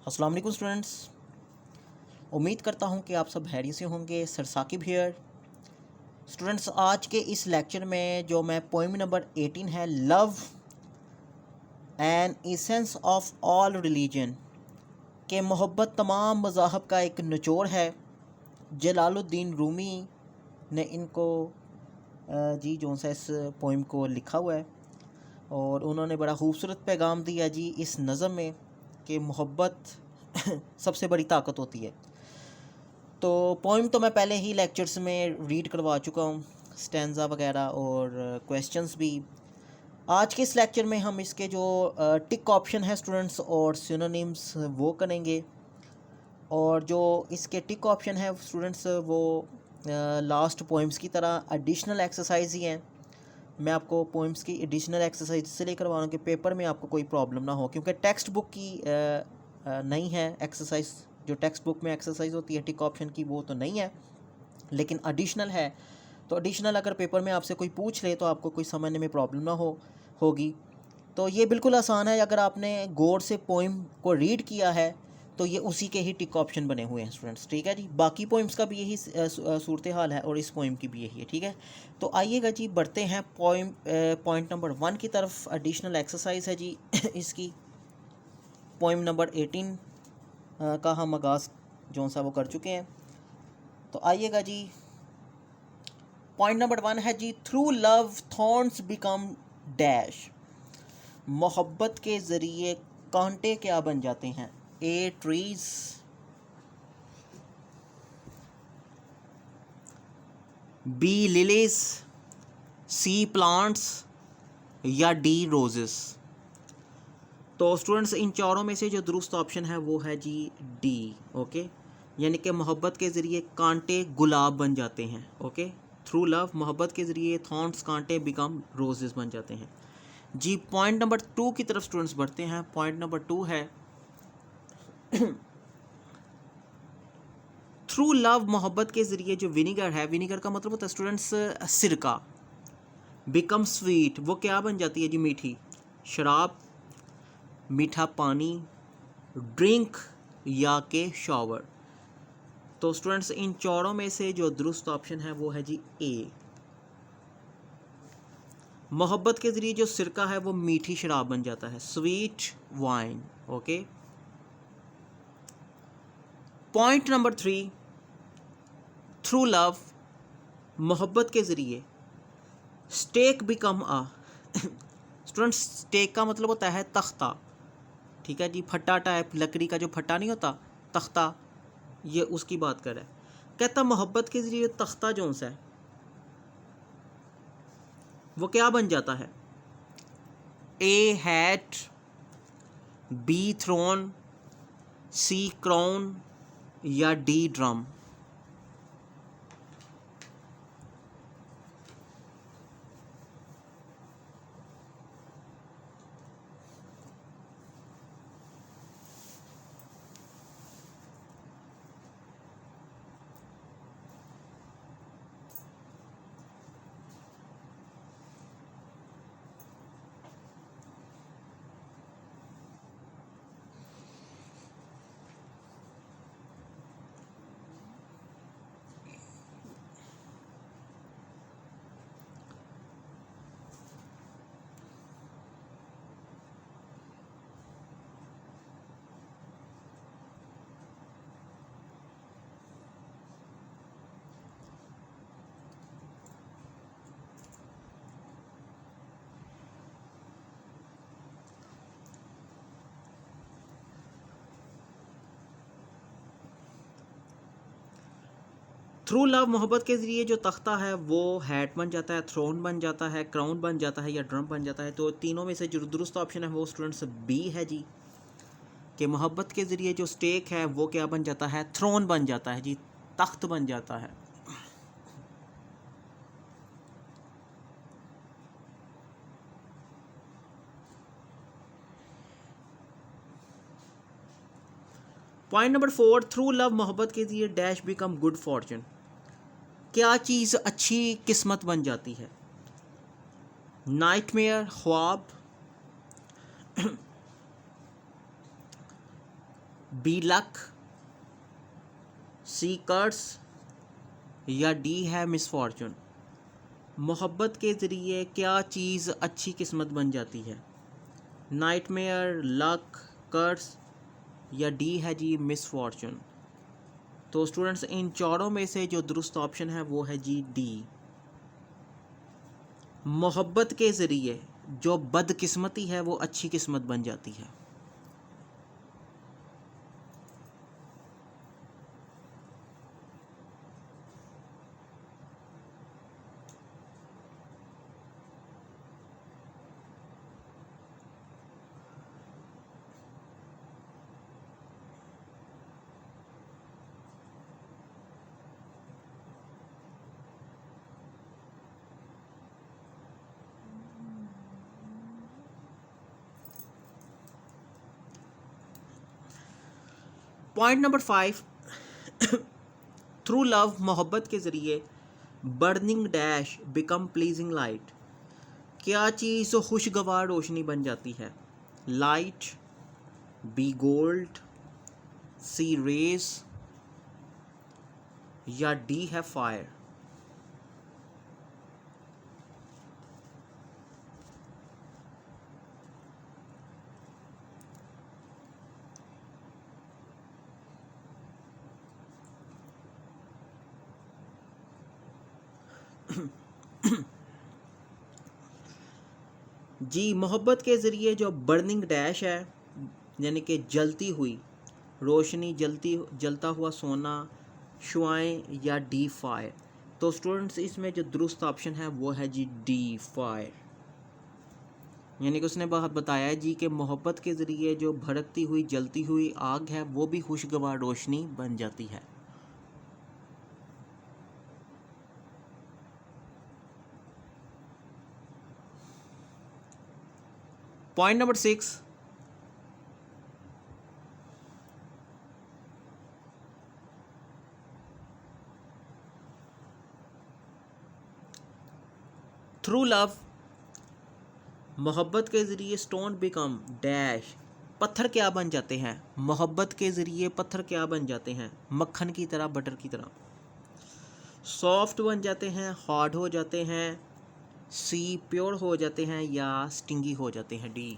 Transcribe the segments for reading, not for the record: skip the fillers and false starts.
अस्सलाम वालेकुम स्टूडेंट्स, उम्मीद करता हूँ कि आप सब खैरियत से होंगे। Sir Saqib here. स्टूडेंट्स, आज के इस लेक्चर में जो मैं पोइम नंबर 18 है, love and essence of all religion, के मोहब्बत तमाम मज़ाहब का एक निचोड़ है। जलालुद्दीन रूमी ने इनको जी जो सा इस पोइम को लिखा हुआ है और उन्होंने बड़ा खूबसूरत पैगाम दिया जी इस नज़म में कि मोहब्बत सबसे बड़ी ताकत होती है। तो पोइम तो मैं पहले ही लेक्चर्स में रीड करवा चुका हूँ, स्टैंजा वगैरह और क्वेश्चंस भी। आज के इस लेक्चर में हम इसके जो टिक ऑप्शन है स्टूडेंट्स और सिनोनिम्स वो करेंगे, और जो इसके टिक ऑप्शन है स्टूडेंट्स वो लास्ट पोइम्स की तरह एडिशनल एक्सरसाइज ही हैं। मैं आपको पोइम्स की एडिशनल एक्सरसाइज इसलिए करवा रहा हूँ कि पेपर में आपको कोई प्रॉब्लम ना हो, क्योंकि टेक्स्ट बुक की नहीं है एक्सरसाइज। जो टेक्स्ट बुक में एक्सरसाइज होती है टिक ऑप्शन की वो तो नहीं है, लेकिन एडिशनल है। तो एडिशनल अगर पेपर में आपसे कोई पूछ ले तो आपको कोई समझने में प्रॉब्लम ना होगी। तो ये बिल्कुल आसान है। अगर आपने गौर से पोइम को रीड किया है तो ये उसी के ही टिक ऑप्शन बने हुए हैं स्टूडेंट्स, ठीक है जी। बाकी पोइम्स का भी यही सूरत हाल है और इस पोइम की भी यही है, ठीक है। तो आइएगा जी, बढ़ते हैं पॉइंट नंबर 1 की तरफ। एडिशनल एक्सरसाइज है जी इसकी। पोइम नंबर 18 का हम आगाज़ जो सा वो कर चुके हैं। तो आइएगा जी, पॉइंट नंबर 1 है जी, through love thorns become dash. मोहब्बत के ज़रिए कांटे क्या बन जाते हैं? A trees, B lilies, C plants या डी रोजेस। तो स्टूडेंट्स, इन चारों में से जो दुरुस्त ऑप्शन है वो है जी डी। ओके, यानी कि मोहब्बत के ज़रिए कांटे गुलाब बन जाते हैं। ओके, थ्रू लव मोहब्बत के ज़रिए थॉर्न्स कांटे बिकम रोजेस बन जाते हैं जी। पॉइंट नंबर 2 की तरफ स्टूडेंट्स बढ़ते हैं। पॉइंट नंबर 2 है, थ्रू लव मोहब्बत के ज़रिए जो विनीगर है, विनीगर का मतलब होता है स्टूडेंट्स सिरका, बिकम स्वीट, वो क्या बन जाती है जी? मीठी शराब, मीठा पानी, ड्रिंक या के शॉवर। तो स्टूडेंट्स, इन चारों में से जो दुरुस्त ऑप्शन है वो है जी ए। मोहब्बत के ज़रिए जो सिरका है वो मीठी शराब बन जाता है, sweet wine. Okay, point number 3, through love मोहब्बत के ज़रिए स्टेक बिकम आ। स्टूडेंट्स, स्टेक का मतलब होता है तख्ता, ठीक है जी। फट्टा टाइप लकड़ी का जो फट्टा नहीं होता, तख्ता, ये उसकी बात कर रहा है। कहता मोहब्बत के ज़रिए तख्ता जो सा है वो क्या बन जाता है? A hat, B throne, C crown या डी ड्रम। थ्रू लव मोहब्बत के ज़रिए जो तख्ता है वो हैट बन जाता है, थ्रोन बन जाता है, क्राउन बन जाता है या ड्रम बन जाता है। तो तीनों में से जो दुरुस्त ऑप्शन है वो स्टूडेंट्स बी है जी, कि मोहब्बत के ज़रिए जो स्टेक है वो क्या बन जाता है? थ्रोन बन जाता है जी, तख्त बन जाता है। पॉइंट नंबर 4, थ्रू लव मोहब्बत के ज़रिए डैश बिकम गुड फॉर्चून। क्या चीज़ अच्छी किस्मत बन जाती है? नाइटमेयर, ख्वाब, बी लक, सी कर्स, या डी है मिसफॉर्चून। मोहब्बत के ज़रिए क्या चीज़ अच्छी किस्मत बन जाती है? नाइटमेयर, लक, कर्स, या डी है जी मिसफॉर्चून। तो स्टूडेंट्स इन चारों में से जो दुरुस्त ऑप्शन है वो है जी डी। मोहब्बत के ज़रिए जो बदकिस्मती है वो अच्छी किस्मत बन जाती है। पॉइंट नंबर 5, थ्रू लव, मोहब्बत के ज़रिए burning dash become pleasing light. क्या चीज़ खुशगवार रोशनी बन जाती है? लाइट, बी गोल्ड, सी रेस, या डी है फायर। जी, मोहब्बत के ज़रिए जो बर्निंग डैश है यानी कि जलती हुई रोशनी, जलता हुआ सोना, शुआएं, या डी फायर। तो स्टूडेंट्स इसमें जो दुरुस्त ऑप्शन है वो है जी डी फायर। यानी कि उसने बात बताया है जी कि मोहब्बत के ज़रिए जो भड़कती हुई जलती हुई आग है वो भी खुशगवार रोशनी बन जाती है। पॉइंट नंबर 6, थ्रू लव, मोहब्बत के ज़रिए स्टोन बिकम डैश, पत्थर क्या बन जाते हैं? मोहब्बत के ज़रिए पत्थर क्या बन जाते हैं? मक्खन की तरह, बटर की तरह। सॉफ्ट बन जाते हैं, हार्ड हो जाते हैं, सी प्योर हो जाते हैं, या स्टिंगी हो जाते हैं, डी।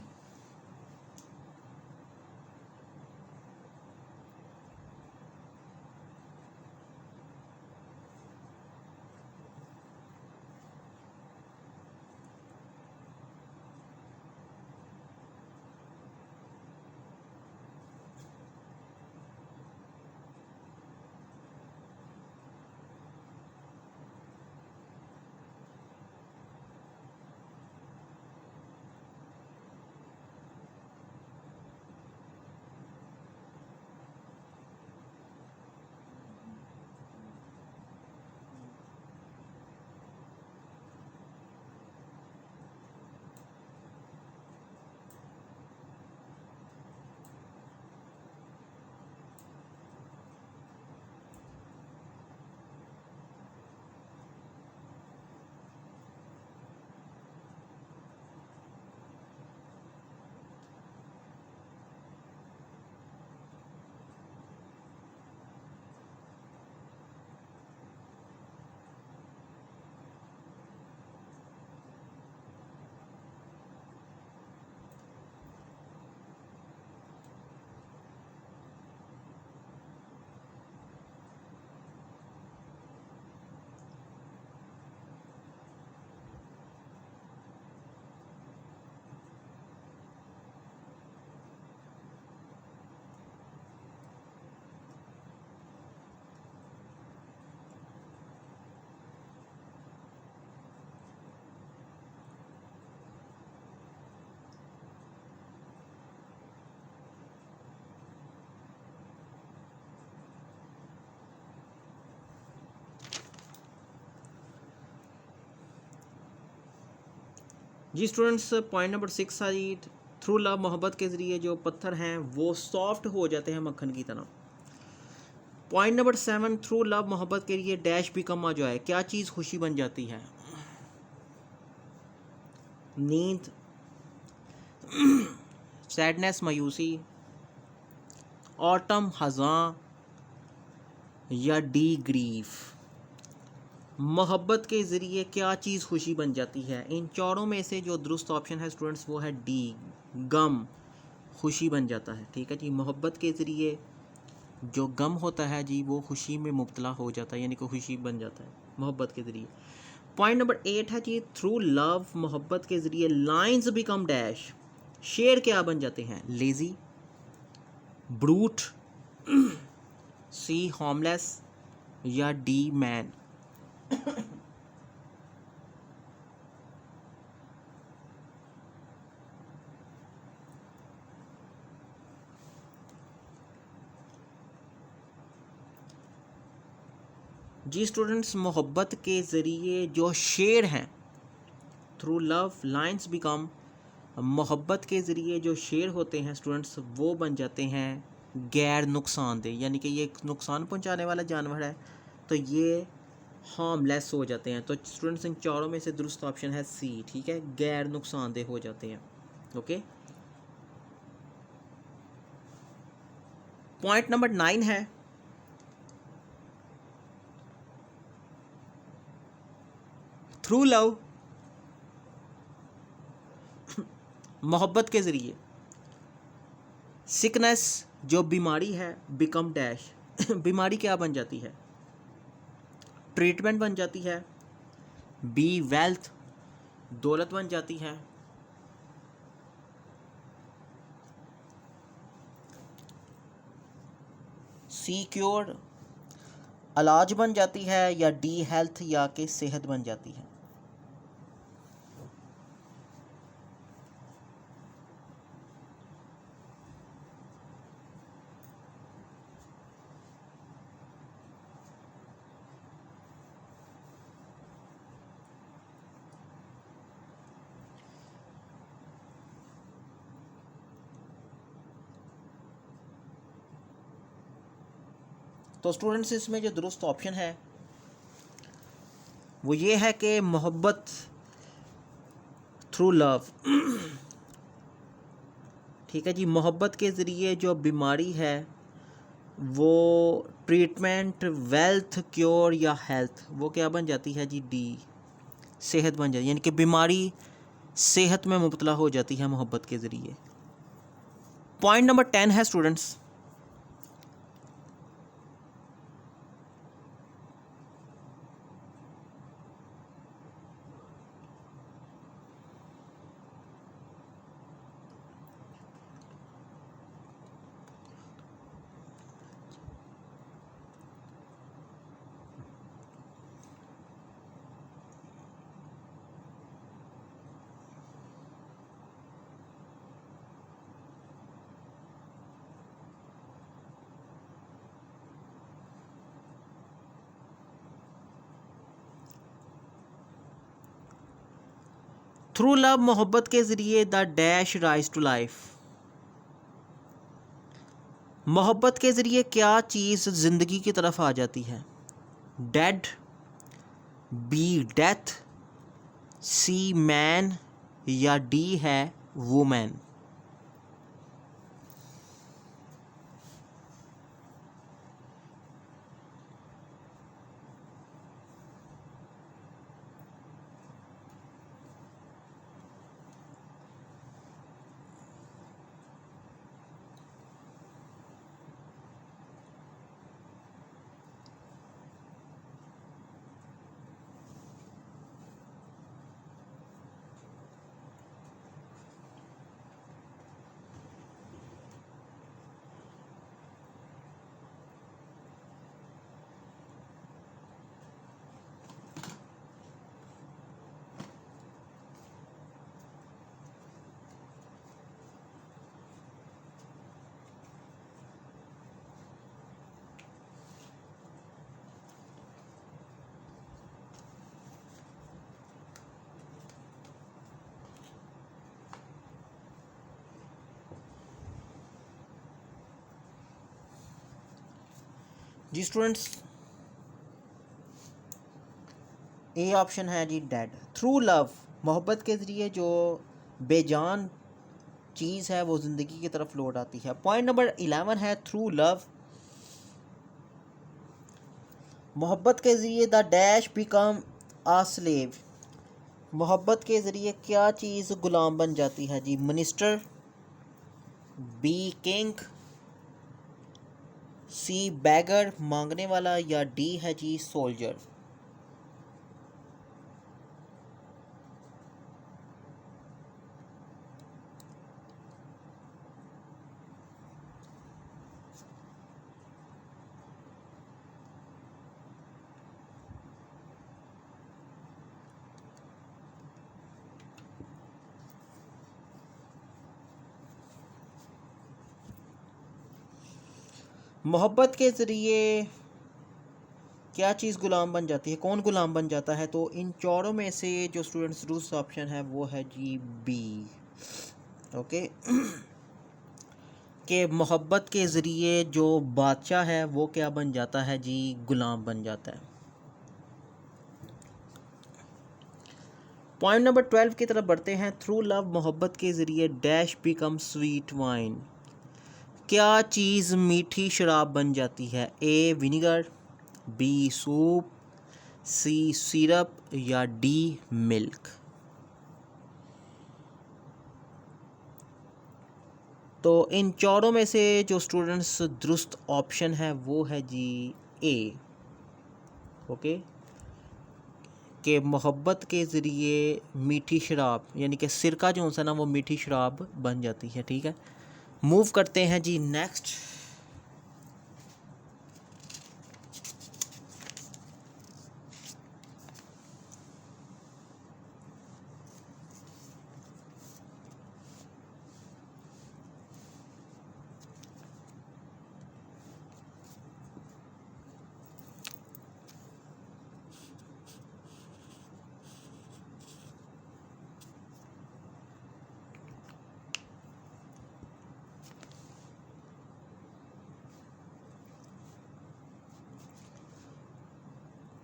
जी स्टूडेंट्स, पॉइंट नंबर 6 था जी, थ्रू लव, मोहब्बत के ज़रिए जो पत्थर हैं वो सॉफ्ट हो जाते हैं मक्खन की तरह। पॉइंट नंबर 7, थ्रू लव, मोहब्बत के लिए डैश बिकम जो है, क्या चीज़ खुशी बन जाती है? नींद, सैडनेस, मायूसी, ऑटम ख़ज़ां या डी ग्रीफ। मोहब्बत के ज़रिए क्या चीज़ खुशी बन जाती है? इन चारों में से जो दुरुस्त ऑप्शन है स्टूडेंट्स वो है डी, गम खुशी बन जाता है। ठीक है जी, मोहब्बत के ज़रिए जो गम होता है जी वो खुशी में मुब्तला हो जाता है, यानी कि खुशी बन जाता है मोहब्बत के ज़रिए। पॉइंट नंबर 8 है जी, थ्रू लव मोहब्बत के ज़रिए लाइंस बिकम डैश, शेर क्या बन जाते हैं? लेज़ी, ब्रूट, सी होमलेस या डी मैन। जी स्टूडेंट्स, मोहब्बत के ज़रिए जो शेर हैं, थ्रू लव लाइंस बिकम, मोहब्बत के ज़रिए जो शेर होते हैं स्टूडेंट्स वो बन जाते हैं गैर नुकसानदेह, यानी कि ये नुकसान पहुंचाने वाला जानवर है तो ये हार्मलेस हो जाते हैं। तो स्टूडेंट्स इन चारों में से दुरुस्त ऑप्शन है सी। ठीक है, गैर नुकसानदेह हो जाते हैं। ओके, पॉइंट नंबर 9 है, थ्रू लव मोहब्बत के ज़रिए सिकनेस जो बीमारी है बिकम डैश, बीमारी क्या बन जाती है? ट्रीटमेंट बन जाती है, बी वेल्थ दौलत बन जाती है, सी क्योर इलाज बन जाती है, या डी हेल्थ या कि सेहत बन जाती है। तो स्टूडेंट्स इसमें जो दुरुस्त ऑप्शन है वो ये है कि मोहब्बत थ्रू लव। ठीक है जी, मोहब्बत के ज़रिए जो बीमारी है वो ट्रीटमेंट, वेल्थ, क्योर या हेल्थ वो क्या बन जाती है जी? डी सेहत बन जाती है, यानी कि बीमारी सेहत में मुब्तला हो जाती है मोहब्बत के ज़रिए। पॉइंट नंबर 10 है स्टूडेंट्स, थ्रू लव मोहब्बत के ज़रिए the dash rise to life, मोहब्बत के ज़रिए क्या चीज़ ज़िंदगी की तरफ आ जाती है? Dead, B death, C man या डी है वुमेन। जी स्टूडेंट्स, ए ऑप्शन है जी डेड। थ्रू लव मोहब्बत के ज़रिए जो बेजान चीज़ है वो ज़िंदगी की तरफ लौट आती है। पॉइंट नंबर 11 है थ्रू लव, मोहब्बत के ज़रिए the dash become a slave, मोहब्बत के ज़रिए क्या चीज़ ग़ुलाम बन जाती है जी? Minister, B king, C beggar मांगने वाला, या डी है जी सोल्जर। मोहब्बत के ज़रिए क्या चीज़ ग़ुलाम बन जाती है, कौन ग़ुलाम बन जाता है? तो इन चारों में से जो स्टूडेंट्स दूसरा ऑप्शन है वो है जी बी। ओके कि मोहब्बत के ज़रिए जो बादशाह है वो क्या बन जाता है जी? ग़ुलाम बन जाता है। पॉइंट नंबर 12 की तरफ बढ़ते हैं। थ्रू लव, मोहब्बत के ज़रिए डैश बिकम स्वीट वाइन, क्या चीज़ मीठी शराब बन जाती है? ए विनीगर, बी सूप, सी सिरप, या डी मिल्क। तो इन चारों में से जो स्टूडेंट्स दुरुस्त ऑप्शन है वो है जी ए। ओके कि मोहब्बत के ज़रिए मीठी शराब यानी कि सिरका जो होता है ना वो मीठी शराब बन जाती है। ठीक है, मूव करते हैं जी नेक्स्ट।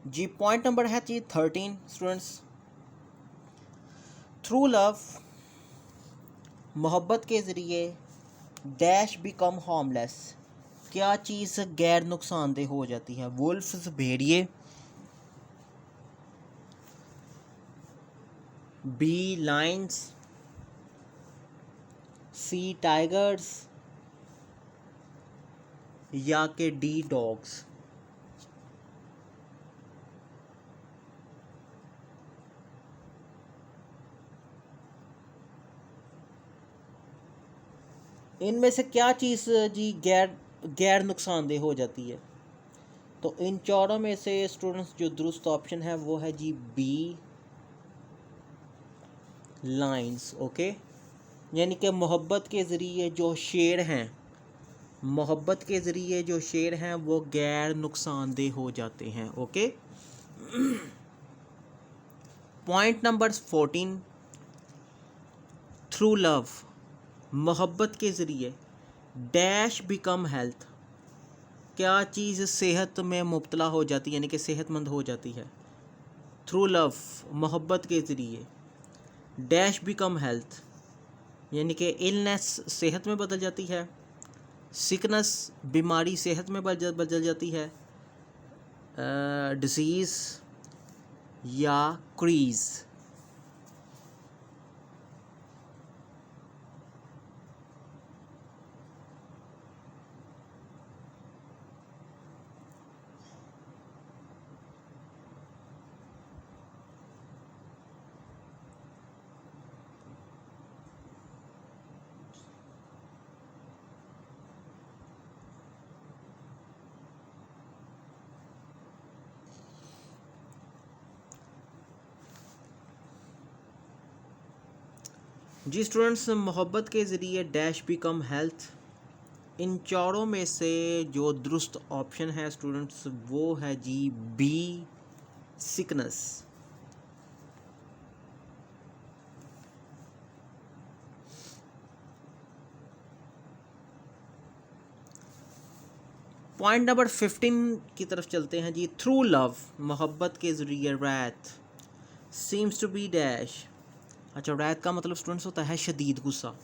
जी पॉइंट नंबर है जी 13 स्टूडेंट्स। थ्रू लव, मोहब्बत के ज़रिए डैश बिकम हार्मलेस, क्या चीज़ गैर नुकसानदेह हो जाती है? वुल्फ्स भेड़िए, बी लाइन्स, सी टाइगर्स, या के डी डॉग्स। इनमें से क्या चीज़ जी गैर नुकसानदेह हो जाती है? तो इन चारों में से स्टूडेंट्स जो दुरुस्त ऑप्शन है वो है जी बी लाइन्स। ओके यानी कि मोहब्बत के ज़रिए जो शेर हैं, मोहब्बत के ज़रिए जो शेर हैं वो गैर नुकसानदेह हो जाते हैं। Okay point number 14। Through love, मोहब्बत के ज़रिए डैश बिकम हेल्थ, क्या चीज़ सेहत में मुब्तला हो जाती है यानी कि सेहतमंद हो जाती है? थ्रू लव, मोहब्बत के ज़रिए डैश बिकम हेल्थ यानी कि इलनेस सेहत में बदल जाती है, सिकनेस बीमारी सेहत में बदल जाती है, डिसीज़ या क्रीज़। जी स्टूडेंट्स, मोहब्बत के ज़रिए डैश बिकम हेल्थ, इन चारों में से जो दुरुस्त ऑप्शन है स्टूडेंट्स वो है जी बी सिकनेस। पॉइंट नंबर 15 की तरफ चलते हैं जी। थ्रू लव, मोहब्बत के ज़रिए wrath seems to be dash. अच्छा, रैथ का मतलब स्टूडेंट्स होता है शदीद गुस्सा।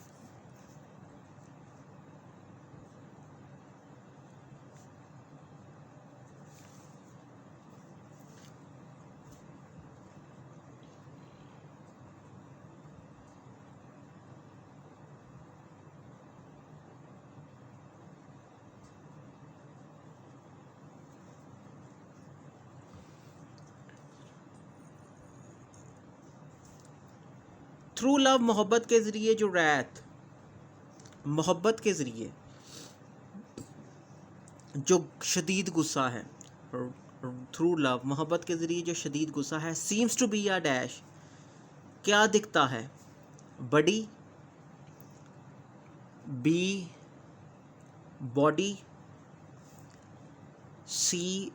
थ्रू लव मोहब्बत के ज़रिए जो रैथ, मोहब्बत के ज़रिए जो शदीद गुस्सा है, थ्रू लव मोहब्बत के ज़रिए जो शदीद गुस्सा है, seems to be a dash, क्या दिखता है, buddy, B body, C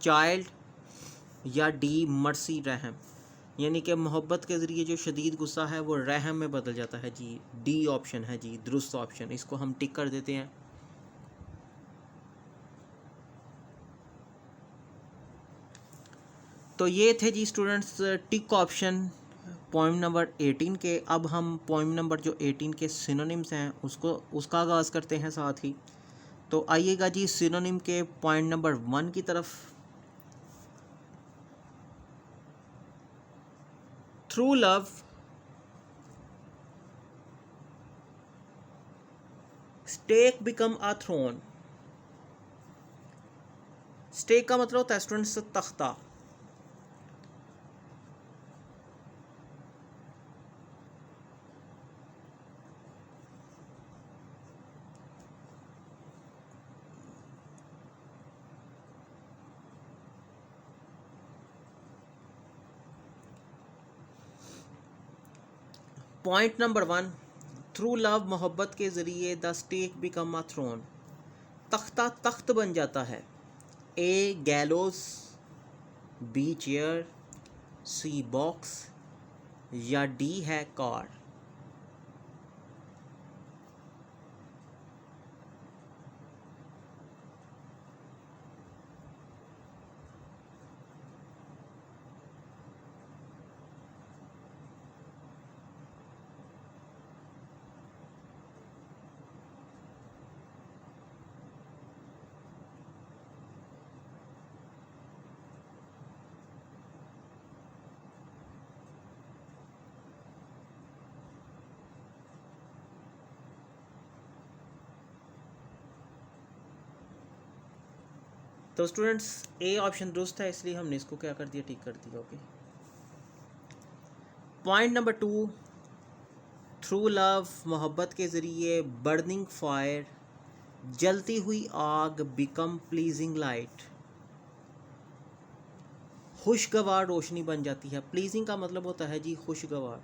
child, या डी मर्सी रहम। यानी कि मोहब्बत के ज़रिए जो शदीद गुस्सा है वो रहम में बदल जाता है जी। डी ऑप्शन है जी दुरुस्त ऑप्शन, इसको हम टिक कर देते हैं। तो ये थे जी students tick option point number 18 के। अब हम पॉइंट नंबर जो 18 के सिनोनिम्स हैं उसका आगाज़ करते हैं साथ ही। तो आइएगा जी सिनोनिम के पॉइंट नंबर 1 की तरफ। Through love stake become a throne. Stake का मतलब होता है स्टूडेंट्स तख्ता। पॉइंट नंबर 1, थ्रू लव मोहब्बत के ज़रिए the stake become a throne, तख्ता तख्त बन जाता है। A gallows, B chair, C box, या डी है कार। तो स्टूडेंट्स ए ऑप्शन दुरुस्त है, इसलिए हमने इसको क्या कर दिया, टिक कर दिया। Okay. Point number 2, through love मोहब्बत के ज़रिए बर्निंग फायर, जलती हुई आग, बिकम प्लीजिंग लाइट, खुशगवार रोशनी बन जाती है। प्लीजिंग का मतलब होता है जी खुशगवार।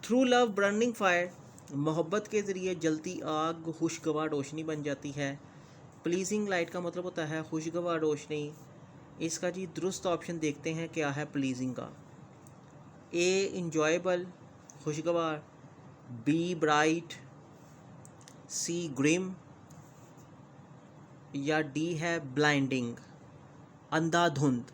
थ्रू लव बर्निंग फायर, मोहब्बत के ज़रिए जलती आग खुशगवार रोशनी बन जाती है। प्लीजिंग लाइट का मतलब होता है खुशगवार रोशनी। इसका जी दुरुस्त ऑप्शन देखते हैं क्या है प्लीजिंग का। ए इंजॉयबल खुशगवार, बी ब्राइट, सी ग्रिम, या डी है ब्लाइंडिंग अंधाधुंध।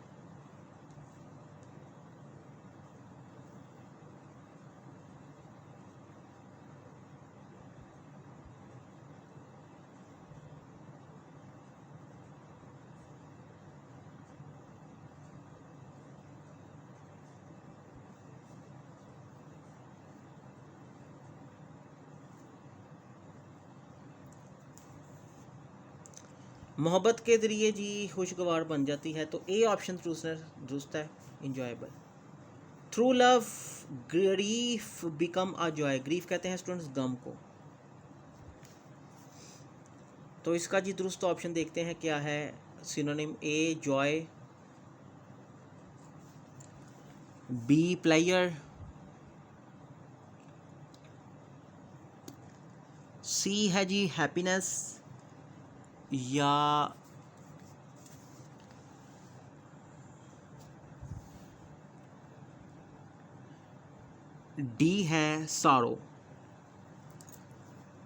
मोहब्बत के ज़रिए जी खुशगवार बन जाती है, तो ए ऑप्शन दुरुस्त है, enjoyable. Through love grief become a joy, grief कहते हैं स्टूडेंट्स गम को। तो इसका जी दुरुस्त ऑप्शन देखते हैं क्या है synonym. A joy, B player, C है जी हैप्पीनेस, या डी है सारो।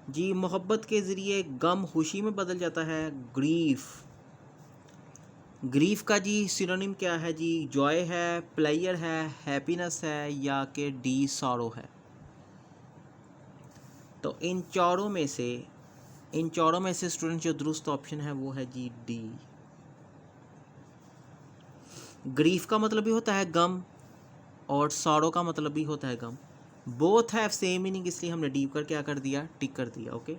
जी मोहब्बत के ज़रिए गम खुशी में बदल जाता है, ग्रीफ। ग्रीफ का जी सिनोनिम क्या है जी, जॉय है, प्लेयर है, हैप्पीनेस है, या कि डी सारो है। तो इन चारों में से स्टूडेंट जो दुरुस्त ऑप्शन है वो है जी डी। ग्रीफ का मतलब भी होता है गम और सॉरो का मतलब भी होता है गम। बोथ हैव सेम मीनिंग, इसलिए हमने डी कर क्या कर दिया, टिक कर दिया। Okay,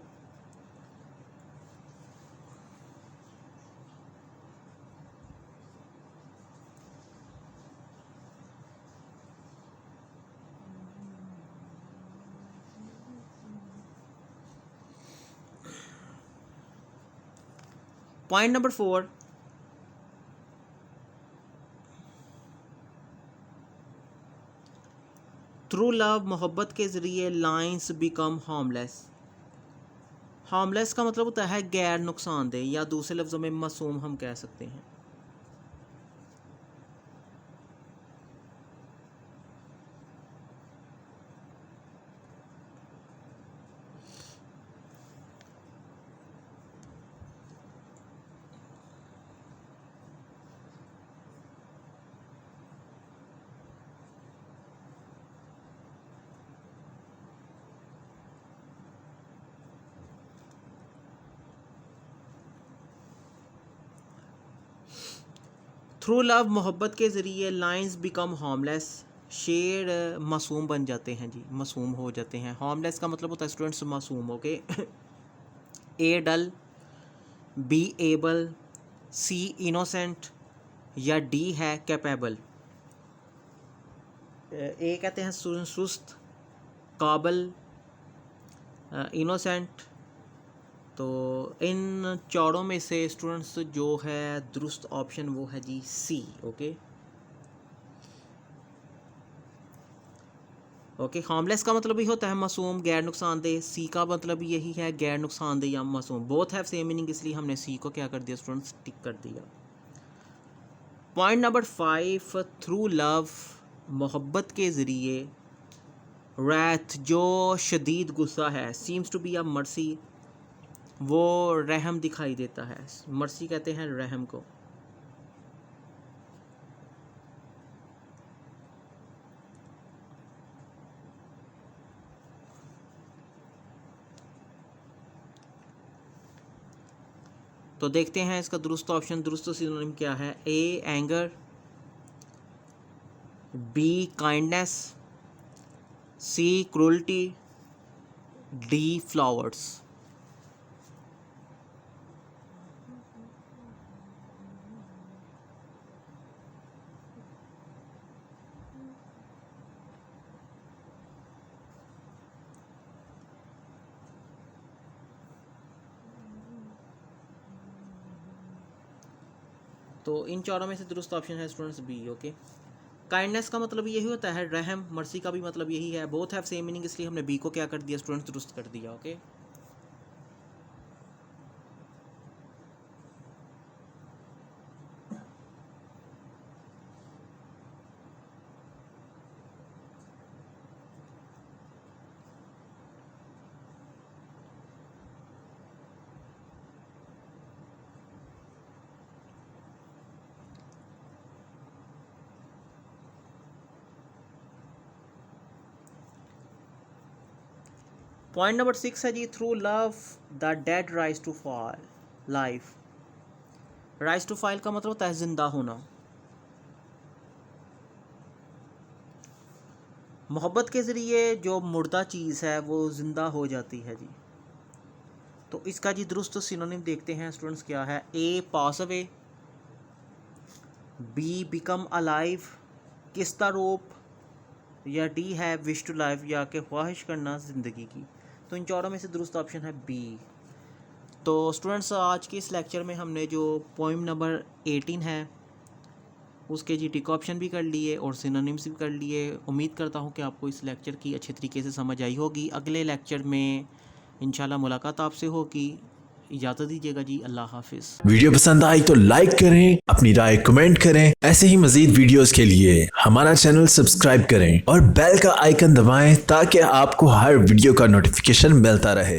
point number 4, through love, मोहब्बत के ज़रिए लाइन्स बिकम हार्मलेस। हार्मलेस का मतलब होता है गैर नुकसानदेह, या दूसरे लफ्ज़ों में मासूम हम कह सकते हैं। थ्रू लव, मोहब्बत के ज़रिए लाइन्स बिकम हार्मलेस, शेर मासूम बन जाते हैं जी, मासूम हो जाते हैं। हार्मलेस का मतलब होता है स्टूडेंट्स मासूम। Okay, A dull, B able, C innocent, या डी है कैपेबल। ए कहते हैं सुस्त, काबल, इनोसेंट। तो इन चारों में से स्टूडेंट्स जो है दुरुस्त ऑप्शन वो है जी सी। ओके, हार्मलेस का मतलब ही होता है मासूम, गैर नुकसानदेह। सी का मतलब यही है, गैर नुकसानदेह या मासूम। बोथ हैव सेम मीनिंग, इसलिए हमने सी को क्या कर दिया स्टूडेंट्स, टिक कर दिया। पॉइंट नंबर 5, थ्रू लव, मोहब्बत के ज़रिए, रैथ जो शदीद गुस्सा है, seems to be a mercy, वो रहम दिखाई देता है। मर्सी कहते हैं रहम को। तो देखते हैं इसका दुरुस्त ऑप्शन, दुरुस्त सिनोनिम क्या है। ए एंगर, बी काइंडनेस, सी क्रूल्टी, डी फ्लावर्स। तो इन चारों में से दुरुस्त ऑप्शन है स्टूडेंट्स बी। ओके, काइंडनेस का मतलब यही होता है रहम, मर्सी का भी मतलब यही है। बोथ हैव सेम मीनिंग, इसलिए हमने बी को क्या कर दिया स्टूडेंट्स, दुरुस्त कर दिया। ओके, पॉइंट नंबर 6 है जी, through love the dead rise to full life. Rise to full का मतलब होता है जिंदा होना। मोहब्बत के ज़रिए जो मुर्दा चीज़ है वो ज़िंदा हो जाती है जी। तो इसका जी दुरुस्त सिनोनिम देखते हैं स्टूडेंट्स क्या है। A pass away, B become alive, किस्ता रोप, या डी है विश टू लाइफ, या कि ख्वाहिश करना ज़िंदगी की। तो इन चारों में से दुरुस्त ऑप्शन है बी। तो स्टूडेंट्स आज के इस लेक्चर में हमने जो पोइम नंबर 18 है उसके जी टिक ऑप्शन भी कर लिए और सिनोनिम्स भी कर लिए। उम्मीद करता हूँ कि आपको इस लेक्चर की अच्छे तरीके से समझ आई होगी। अगले लेक्चर में इंशाल्लाह मुलाकात आपसे होगी। इजाज़त दीजिएगा जी, अल्लाह हाफिज़। वीडियो पसंद आई तो लाइक करें, अपनी राय कमेंट करें। ऐसे ही मजीद वीडियोस के लिए हमारा चैनल सब्सक्राइब करें और बेल का आइकन दबाएं ताकि आपको हर वीडियो का नोटिफिकेशन मिलता रहे।